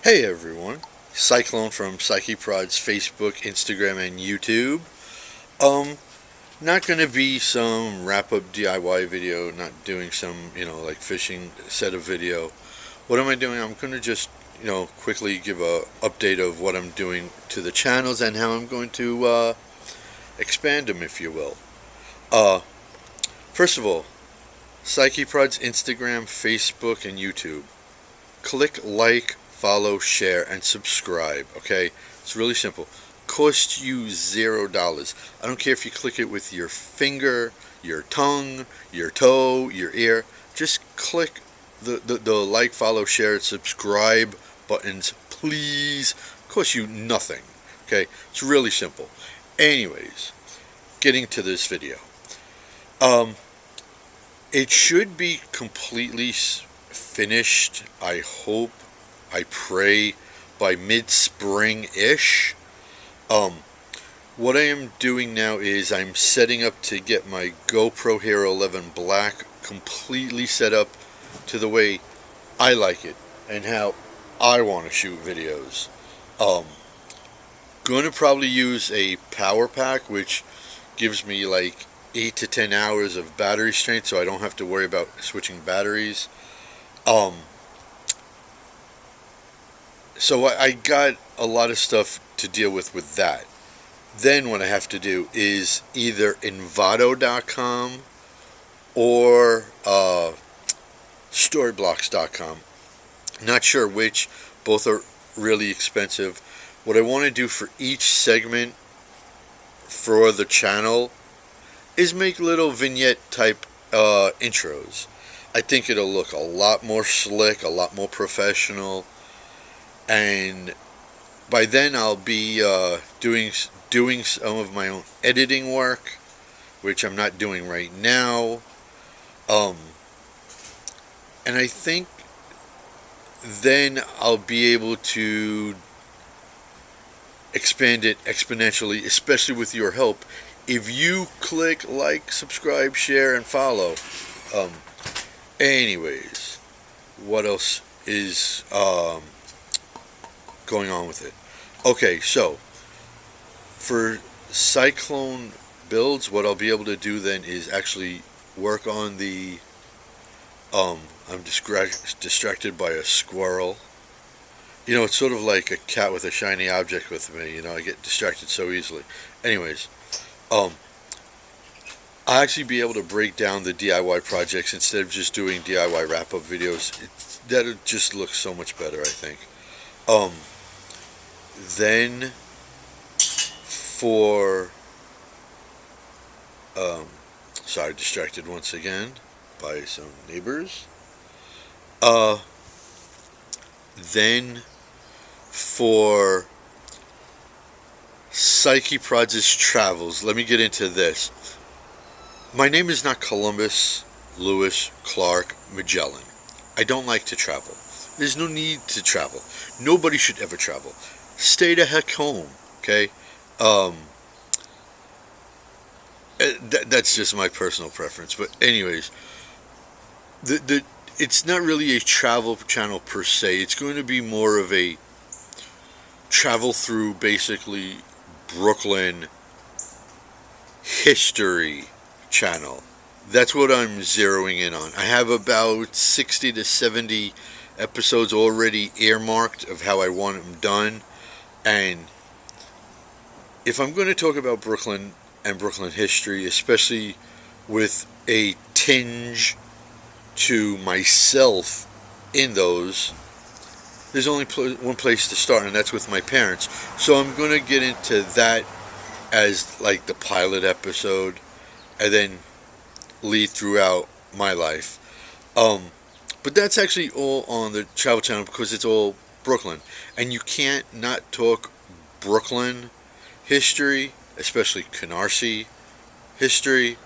Hey everyone, Cyclone from CYCIEprodz Facebook, Instagram, and YouTube. Um, Not gonna be some wrap-up DIY video, not doing some, like fishing set of video. What am I doing? I'm gonna just, quickly give a update of what I'm doing to the channels and how I'm going to, expand them, if you will. Uh, First of all, CYCIEprodz Instagram, Facebook, and YouTube. Click like, follow, share, and subscribe. Okay, it's really simple. Costs you $0. I don't care if you click it with your finger, your tongue, your toe, your ear. Just click the like, follow, share, and subscribe buttons, please. Costs you nothing. Okay, it's really simple. Anyways, getting to this video. It should be completely finished, I hope, I pray, by mid-spring-ish. What I am doing now is I'm setting up to get my GoPro Hero 11 Black completely set up to the way I like it and how I want to shoot videos. Going to probably use a power pack, which gives me like 8 to 10 hours of battery strength, so I don't have to worry about switching batteries. So I got a lot of stuff to deal with that. Then what I have to do is either Envato.com or Storyblocks.com. Not sure which. Both are really expensive. What I want to do for each segment for the channel is make little vignette type intros. I think it'll look a lot more slick, a lot more professional, and by then I'll be doing some of my own editing work, which I'm not doing right now. And I think then I'll be able to expand it exponentially, especially with your help. If you click like, subscribe, share, and follow. Anyways, what else is going on with it? Okay, so for Cyclone builds, what I'll be able to do then is actually work on the I'm distracted by a squirrel. It's sort of like a cat with a shiny object with me. I get distracted so easily. Anyways, I'll actually be able to break down the DIY projects instead of just doing DIY wrap-up videos. That'll just look so much better, I think. Then for sorry, distracted once again by some neighbors. Then for CYCIEprodz's travels, let me get into this. My name is not Columbus, Lewis, Clark, Magellan. I don't like to travel. There's no need to travel. Nobody should ever travel. Stay the heck home, okay? That's just my personal preference. But anyways, it's not really a travel channel per se. It's going to be more of a travel through basically Brooklyn history channel. That's what I'm zeroing in on. I have about 60 to 70 episodes already earmarked of how I want them done. And if I'm going to talk about Brooklyn and Brooklyn history, especially with a tinge to myself in those, there's only one place to start, and that's with my parents. So I'm going to get into that as like the pilot episode, and then lead throughout my life. But that's actually all on the travel channel because it's all Brooklyn, and you can't not talk Brooklyn history, especially Canarsie history,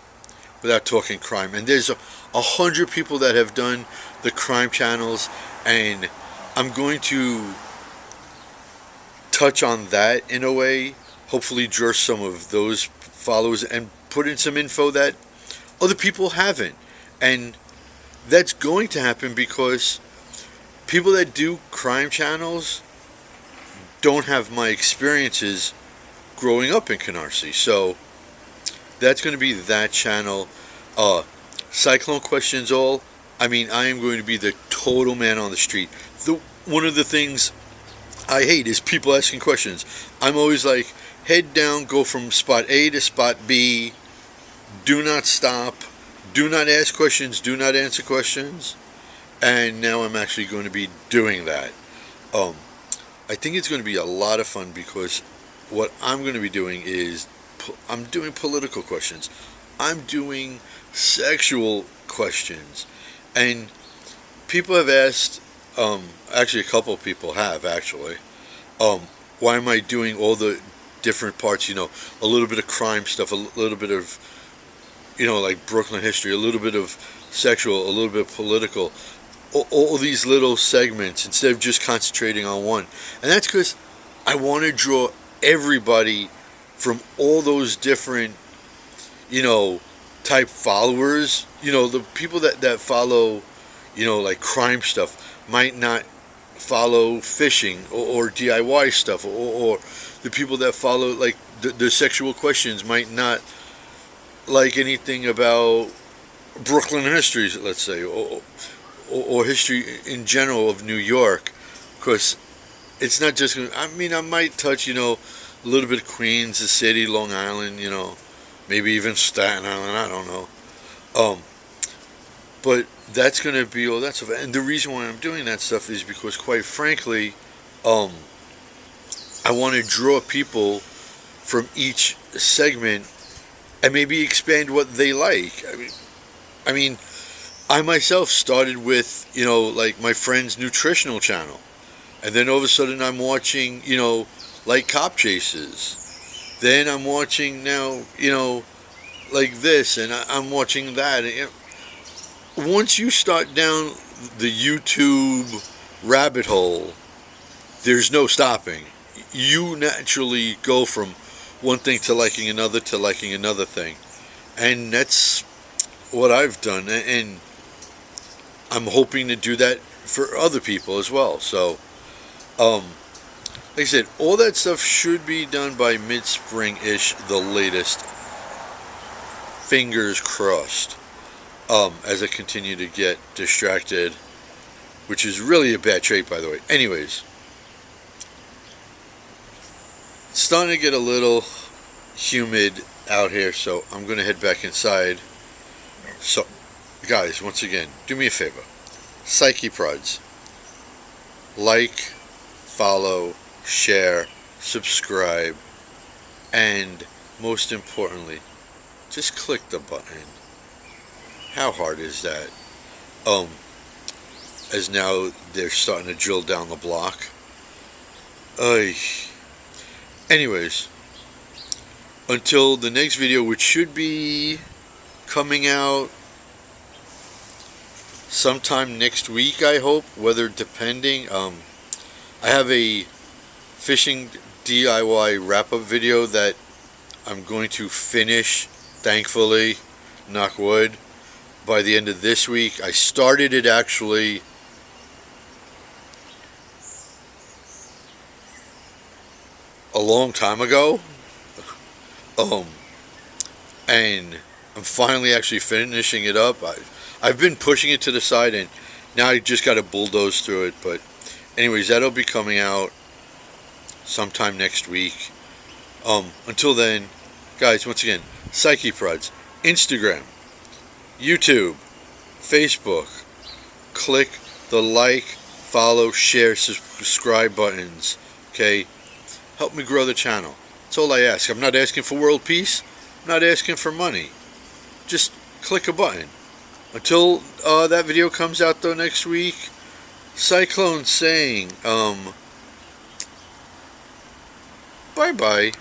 without talking crime. And there's 100 people that have done the crime channels, and I'm going to touch on that in a way, hopefully draw some of those followers and put in some info that other people haven't. And that's going to happen because people that do crime channels don't have my experiences growing up in Canarsie. So that's going to be that channel. Cyclone Questions All. I mean, I am going to be the total man on the street. One of the things I hate is people asking questions. I'm always like, head down, go from spot A to spot B. Do not stop. Do not ask questions. Do not answer questions. And now I'm actually going to be doing that. I think it's going to be a lot of fun because what I'm going to be doing is I'm doing political questions. I'm doing sexual questions. And people have asked, actually a couple of people have actually, why am I doing all the different parts, a little bit of crime stuff, a little bit of, like Brooklyn history, a little bit of sexual, a little bit of political, all these little segments instead of just concentrating on one. And that's because I want to draw everybody from all those different, type followers. The people that follow, like crime stuff might not follow fishing or DIY stuff, or the people that follow like the sexual questions might not like anything about Brooklyn history, let's say, or history in general of New York, because it's not just. I mean, I might touch, a little bit of Queens, the city, Long Island, maybe even Staten Island. I don't know. But that's going to be all that stuff. And the reason why I'm doing that stuff is because, quite frankly, I want to draw people from each segment and maybe expand what they like. I mean, I myself started with, like my friend's nutritional channel. And then all of a sudden I'm watching, like cop chases. Then I'm watching now, like this, and I'm watching that. And, once you start down the YouTube rabbit hole, there's no stopping. You naturally go from one thing to liking another thing. And that's what I've done. And I'm hoping to do that for other people as well. So, like I said, all that stuff should be done by mid-spring-ish, the latest. Fingers crossed. As I continue to get distracted, which is really a bad trait, by the way. Anyways, it's starting to get a little humid out here, so I'm going to head back inside. So, guys, once again, do me a favor. CYCIEprodz. Like, follow, share, subscribe, and most importantly, just click the button. How hard is that? As now they're starting to drill down the block. Anyways, until the next video, which should be coming out sometime next week, I hope, weather depending. I have a fishing DIY wrap-up video that I'm going to finish, thankfully, knock wood, by the end of this week. I started it actually a long time ago, and I'm finally actually finishing it up. I've been pushing it to the side, and now I just got to bulldoze through it. But anyways, that'll be coming out sometime next week. Until then, guys, once again, CYCIEprodz, Instagram, YouTube, Facebook. Click the like, follow, share, subscribe buttons. Okay? Help me grow the channel. That's all I ask. I'm not asking for world peace. I'm not asking for money. Just click a button. Until that video comes out though next week, Cyclone saying, bye-bye.